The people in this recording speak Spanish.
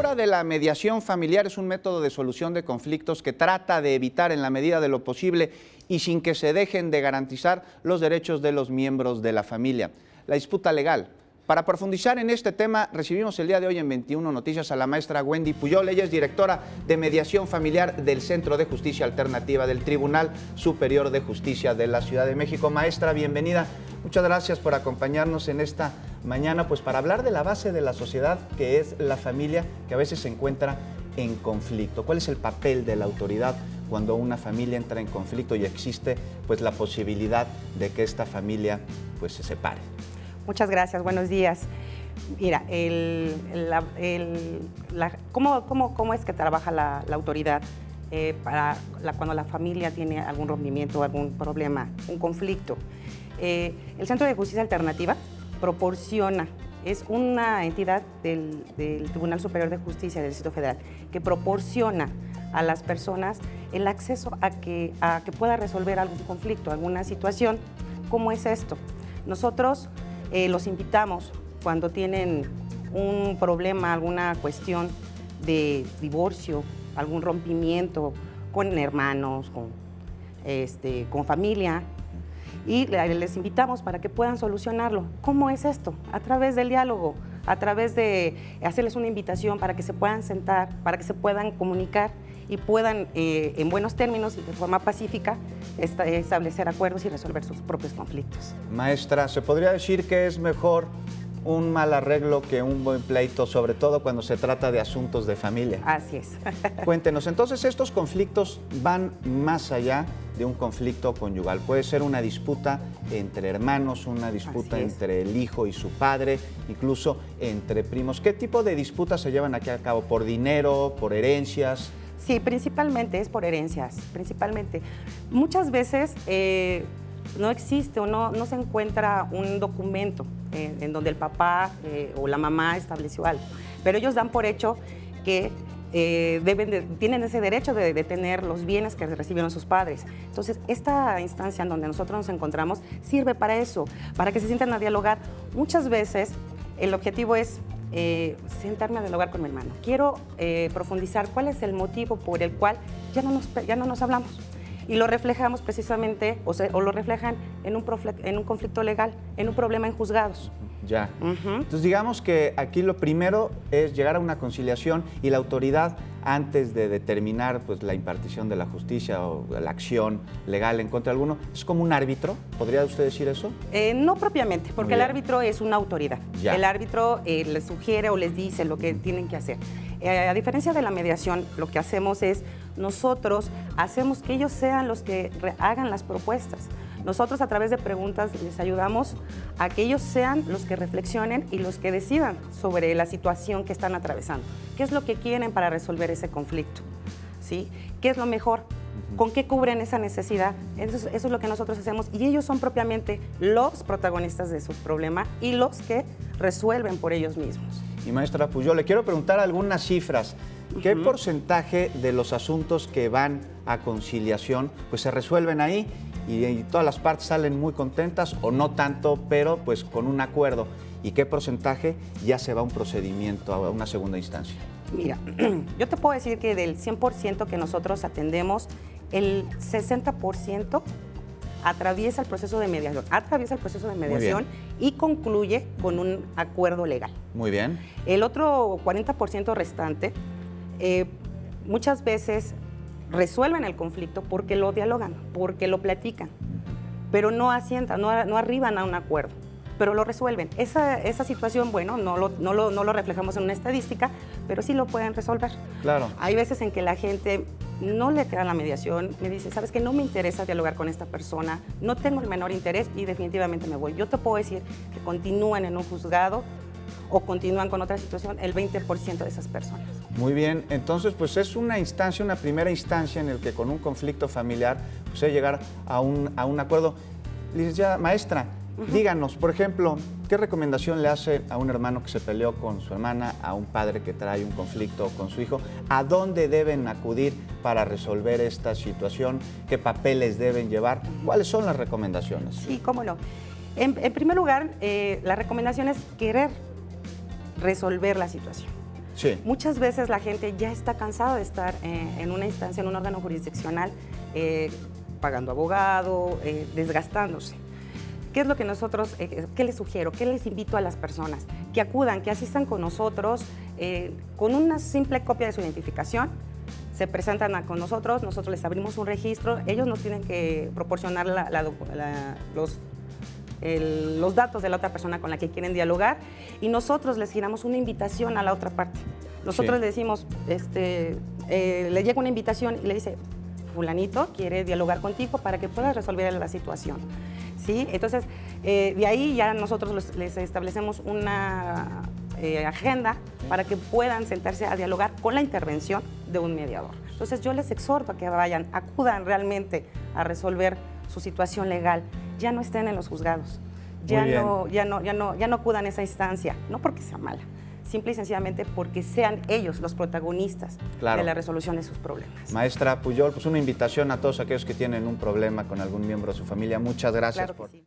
figura de la mediación familiar es un método de solución de conflictos que trata de evitar en la medida de lo posible y sin que se dejen de garantizar los derechos de los miembros de la familia. La disputa legal. Para profundizar en este tema, recibimos el día de hoy en 21 Noticias a la maestra Wendy Puyol. Ella es directora de Mediación Familiar del Centro de Justicia Alternativa del Tribunal Superior de Justicia de la Ciudad de México. Maestra, bienvenida. Muchas gracias por acompañarnos en esta mañana, pues para hablar de la base de la sociedad, que es la familia, que a veces se encuentra en conflicto. ¿Cuál es el papel de la autoridad cuando una familia entra en conflicto y existe pues la posibilidad de que esta familia pues se separe? Muchas gracias, buenos días. Mira, ¿cómo es que trabaja la autoridad cuando la familia tiene algún rompimiento, algún problema, un conflicto? El Centro de Justicia Alternativa proporciona, es una entidad del Tribunal Superior de Justicia del Distrito Federal que proporciona a las personas el acceso a que pueda resolver algún conflicto, alguna situación. ¿Cómo es esto? Nosotros los invitamos cuando tienen un problema, alguna cuestión de divorcio, algún rompimiento con hermanos, con familia, y les invitamos para que puedan solucionarlo. ¿Cómo es esto? A través del diálogo, a través de hacerles una invitación para que se puedan sentar, para que se puedan comunicar y puedan, en buenos términos y de forma pacífica, establecer acuerdos y resolver sus propios conflictos. Maestra, ¿se podría decir que es mejor un mal arreglo que un buen pleito, sobre todo cuando se trata de asuntos de familia? Así es. Cuéntenos, entonces estos conflictos van más allá de un conflicto conyugal. Puede ser una disputa entre hermanos, una disputa entre el hijo y su padre, incluso entre primos. ¿Qué tipo de disputas se llevan aquí a cabo? ¿Por dinero, por herencias? Sí, principalmente es por herencias, principalmente. Muchas veces no existe o no se encuentra un documento en donde el papá o la mamá estableció algo, pero ellos dan por hecho que tienen ese derecho de tener los bienes que recibieron sus padres. Entonces, esta instancia en donde nosotros nos encontramos sirve para eso, para que se sientan a dialogar. Muchas veces el objetivo es sentarme a dialogar con mi hermano. Quiero profundizar cuál es el motivo por el cual ya no nos hablamos. Y lo reflejamos precisamente, o lo reflejan en un conflicto legal, en un problema en juzgados. Ya. Entonces, digamos que aquí lo primero es llegar a una conciliación y la autoridad, antes de determinar pues, la impartición de la justicia o la acción legal en contra de alguno, ¿es como un árbitro? ¿Podría usted decir eso? No propiamente, porque el árbitro es una autoridad. Ya. El árbitro les sugiere o les dice lo que tienen que hacer. A diferencia de la mediación, lo que hacemos es, nosotros hacemos que ellos sean los que hagan las propuestas. Nosotros, a través de preguntas, les ayudamos a que ellos sean los que reflexionen y los que decidan sobre la situación que están atravesando. ¿Qué es lo que quieren para resolver ese conflicto? ¿Sí? ¿Qué es lo mejor? ¿Con qué cubren esa necesidad? Eso es lo que nosotros hacemos, y ellos son propiamente los protagonistas de su problema y los que resuelven por ellos mismos. Y maestra Puyol, le quiero preguntar algunas cifras. ¿Qué porcentaje de los asuntos que van a conciliación pues se resuelven ahí y todas las partes salen muy contentas, o no tanto, pero pues con un acuerdo? ¿Y qué porcentaje ya se va a un procedimiento, a una segunda instancia? Mira, yo te puedo decir que del 100% que nosotros atendemos, el 60% atraviesa el proceso de mediación, y concluye con un acuerdo legal. Muy bien. El otro 40% restante, muchas veces resuelven el conflicto porque lo dialogan, porque lo platican, pero no asientan, no arriban a un acuerdo, pero lo resuelven. Esa situación, bueno, no lo reflejamos en una estadística, pero sí lo pueden resolver. Claro. Hay veces en que la gente no le queda la mediación, me dice, ¿sabes qué? No me interesa dialogar con esta persona, no tengo el menor interés y definitivamente me voy. Yo te puedo decir que continúan en un juzgado o continúan con otra situación el 20% de esas personas. Muy bien, entonces pues es una primera instancia en el que con un conflicto familiar pues hay llegar a un acuerdo. Licenciada maestra, díganos, por ejemplo, ¿qué recomendación le hace a un hermano que se peleó con su hermana, a un padre que trae un conflicto con su hijo? ¿A dónde deben acudir para resolver esta situación? ¿Qué papeles deben llevar? ¿Cuáles son las recomendaciones? Sí, cómo no. En primer lugar, la recomendación es querer resolver la situación. Sí. Muchas veces la gente ya está cansada de estar en una instancia, en un órgano jurisdiccional, pagando abogado, desgastándose. ¿Qué es lo que nosotros, qué les sugiero, qué les invito a las personas? Que acudan, que asistan con nosotros con una simple copia de su identificación, se presentan con nosotros les abrimos un registro, ellos nos tienen que proporcionar los datos de la otra persona con la que quieren dialogar y nosotros les giramos una invitación a la otra parte. Nosotros Sí. le decimos, le llega una invitación y le dice, fulanito quiere dialogar contigo para que puedas resolver la situación. ¿Sí? Entonces, de ahí ya nosotros les establecemos una agenda para que puedan sentarse a dialogar con la intervención de un mediador. Entonces, yo les exhorto a que vayan, acudan realmente a resolver su situación legal. Ya no estén en los juzgados, ya no acudan a esa instancia, no porque sea mala, simple y sencillamente porque sean ellos los protagonistas Claro. de la resolución de sus problemas. Maestra Pujol, pues una invitación a todos aquellos que tienen un problema con algún miembro de su familia. Muchas gracias Claro que por... sí.